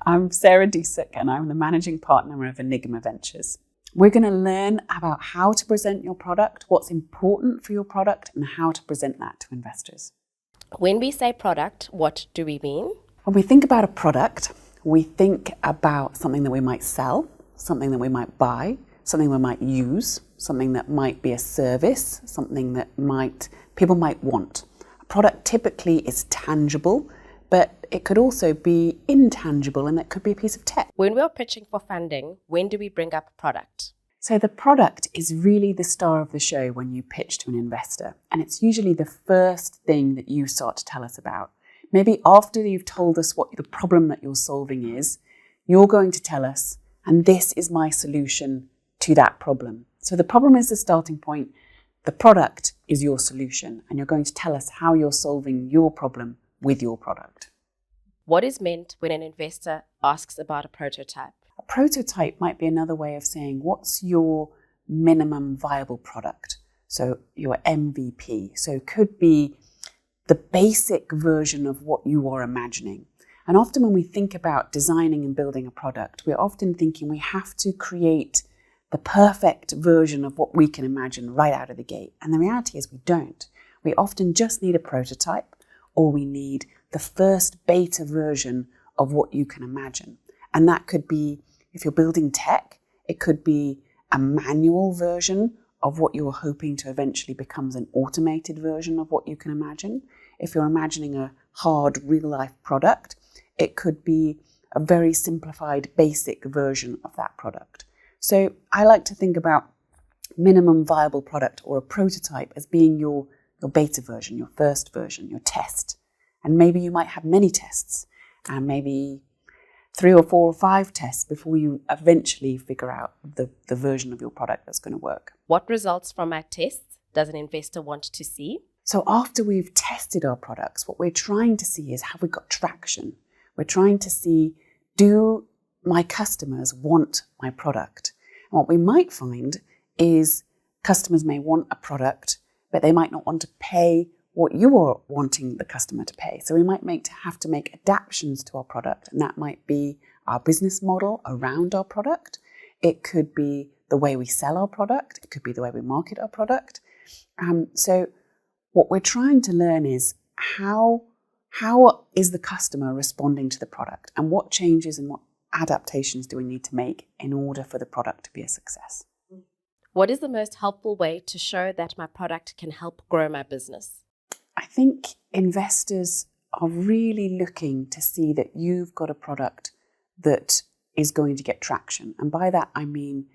I'm Sarah Dusek and I'm the managing partner of Enygma Ventures. We're going to learn about how to present your product, what's important for your product, and how to present that to investors. When we say product, what do we mean? When we think about a product, we think about something that we might sell, something that we might buy, something we might use, something that might be a service, something that people might want. A product typically is tangible, but it could also be intangible, and that could be a piece of tech. When we're pitching for funding, when do we bring up product? So the product is really the star of the show when you pitch to an investor, and it's usually the first thing that you start to tell us about. Maybe after you've told us what the problem that you're solving is, you're going to tell us, and this is my solution to that problem. So the problem is the starting point, the product is your solution, and you're going to tell us how you're solving your problem with your product. What is meant when an investor asks about a prototype? A prototype might be another way of saying, what's your minimum viable product? So your MVP. So it could be the basic version of what you are imagining. And often when we think about designing and building a product, we're often thinking we have to create the perfect version of what we can imagine right out of the gate. And the reality is we don't. We often just need a prototype, or we need the first beta version of what you can imagine. And that could be, if you're building tech, it could be a manual version of what you're hoping to eventually becomes an automated version of what you can imagine. If you're imagining a hard real-life product, it could be a very simplified basic version of that product. So I like to think about minimum viable product or a prototype as being your beta version, your first version, your test. And maybe you might have many tests, and maybe 3 or 4 or 5 tests before you eventually figure out the version of your product that's going to work. What results from our tests does an investor want to see? So after we've tested our products, what we're trying to see is, have we got traction? We're trying to see, do my customers want my product? And what we might find is customers may want a product, but they might not want to pay what you are wanting the customer to pay. So we might have to make adaptations to our product, and that might be our business model around our product. It could be the way we sell our product. It could be the way we market our product. So what we're trying to learn is how is the customer responding to the product, and what changes and what adaptations do we need to make in order for the product to be a success. What is the most helpful way to show that my product can help grow my business? I think investors are really looking to see that you've got a product that is going to get traction. And by that, I mean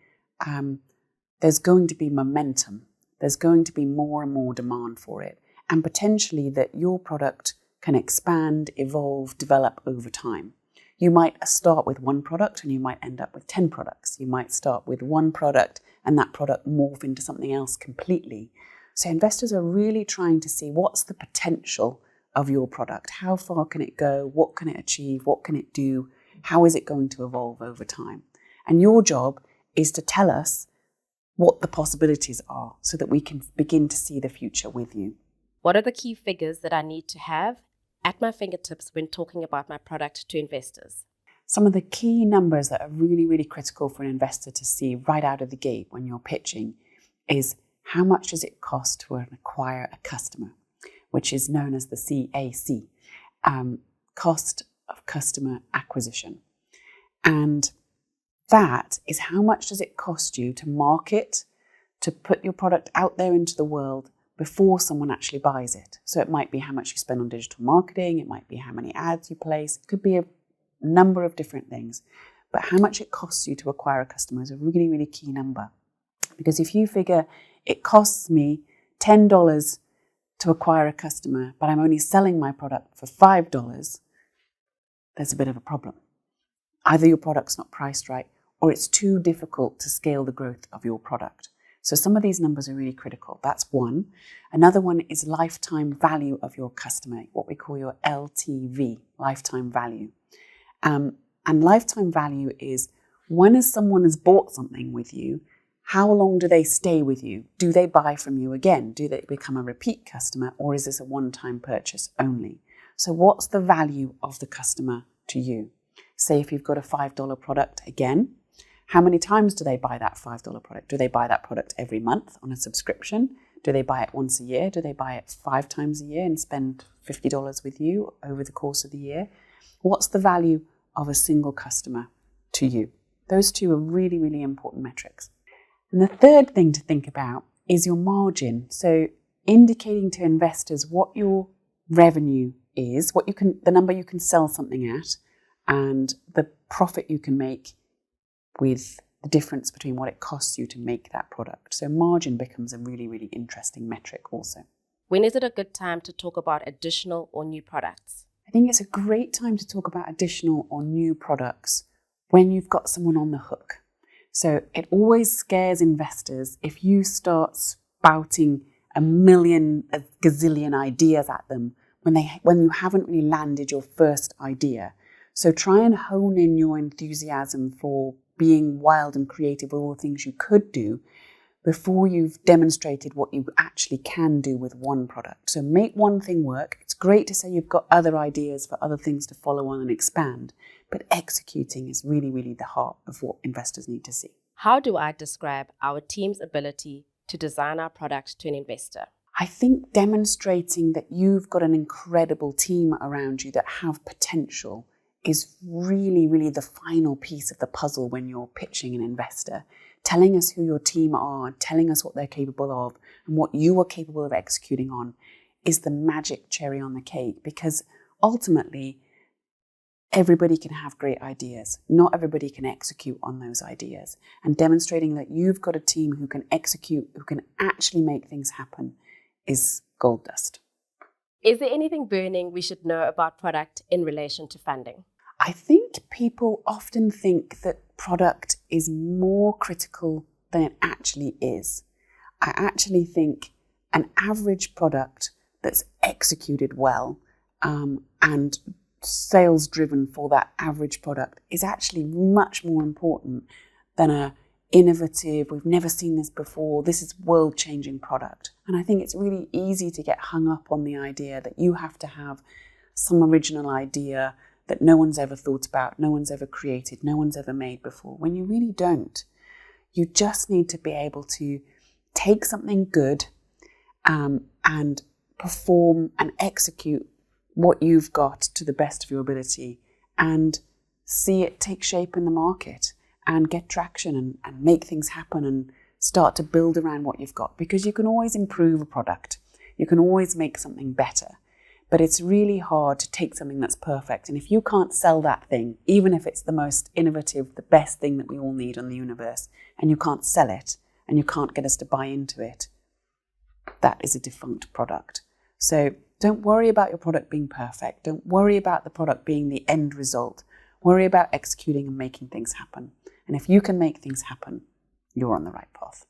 there's going to be momentum. There's going to be more and more demand for it. And potentially that your product can expand, evolve, develop over time. You might start with one product and you might end up with 10 products. You might start with one product and that product morph into something else completely. So investors are really trying to see, what's the potential of your product? How far can it go? What can it achieve? What can it do? How is it going to evolve over time? And your job is to tell us what the possibilities are so that we can begin to see the future with you. What are the key figures that I need to have at my fingertips when talking about my product to investors? Some of the key numbers that are really, really critical for an investor to see right out of the gate when you're pitching is, how much does it cost to acquire a customer, which is known as the CAC, cost of customer acquisition. And that is, how much does it cost you to market, to put your product out there into the world before someone actually buys it. So it might be how much you spend on digital marketing, it might be how many ads you place, it could be a number of different things. But how much it costs you to acquire a customer is a really, really key number. Because if you figure it costs me $10 to acquire a customer, but I'm only selling my product for $5, there's a bit of a problem. Either your product's not priced right, or it's too difficult to scale the growth of your product. So some of these numbers are really critical. That's one. Another one is lifetime value of your customer, what we call your LTV, lifetime value. And lifetime value is, when someone has bought something with you, how long do they stay with you? Do they buy from you again? Do they become a repeat customer, or is this a one-time purchase only? So what's the value of the customer to you? Say if you've got a $5 product, again, how many times do they buy that $5 product? Do they buy that product every month on a subscription? Do they buy it once a year? Do they buy it 5 times a year and spend $50 with you over the course of the year? What's the value of a single customer to you? Those two are really, really important metrics. And the third thing to think about is your margin. So indicating to investors what your revenue is, the number you can sell something at, and the profit you can make with the difference between what it costs you to make that product. So margin becomes a really, really interesting metric also. When is it a good time to talk about additional or new products? I think it's a great time to talk about additional or new products when you've got someone on the hook. So it always scares investors if you start spouting a gazillion ideas at them when you haven't really landed your first idea. So try and hone in your enthusiasm for being wild and creative with all the things you could do before you've demonstrated what you actually can do with one product. So make one thing work. It's great to say you've got other ideas for other things to follow on and expand, but executing is really, really the heart of what investors need to see. How do I describe our team's ability to design our product to an investor? I think demonstrating that you've got an incredible team around you that have potential is really, really the final piece of the puzzle when you're pitching an investor. Telling us who your team are, telling us what they're capable of, and what you are capable of executing on is the magic cherry on the cake, because ultimately, everybody can have great ideas. Not everybody can execute on those ideas. And demonstrating that you've got a team who can execute, who can actually make things happen is gold dust. Is there anything burning we should know about product in relation to funding? I think people often think that product is more critical than it actually is. I actually think an average product that's executed well and sales driven for that average product is actually much more important than a innovative, we've never seen this before, this is world-changing product. And I think it's really easy to get hung up on the idea that you have to have some original idea that no one's ever thought about, no one's ever created, no one's ever made before, when you really don't. You just need to be able to take something good and perform and execute what you've got to the best of your ability and see it take shape in the market and get traction and make things happen and start to build around what you've got, because you can always improve a product. You can always make something better. But it's really hard to take something that's perfect. And if you can't sell that thing, even if it's the most innovative, the best thing that we all need on the universe, and you can't sell it and you can't get us to buy into it, that is a defunct product. So don't worry about your product being perfect. Don't worry about the product being the end result. Worry about executing and making things happen. And if you can make things happen, you're on the right path.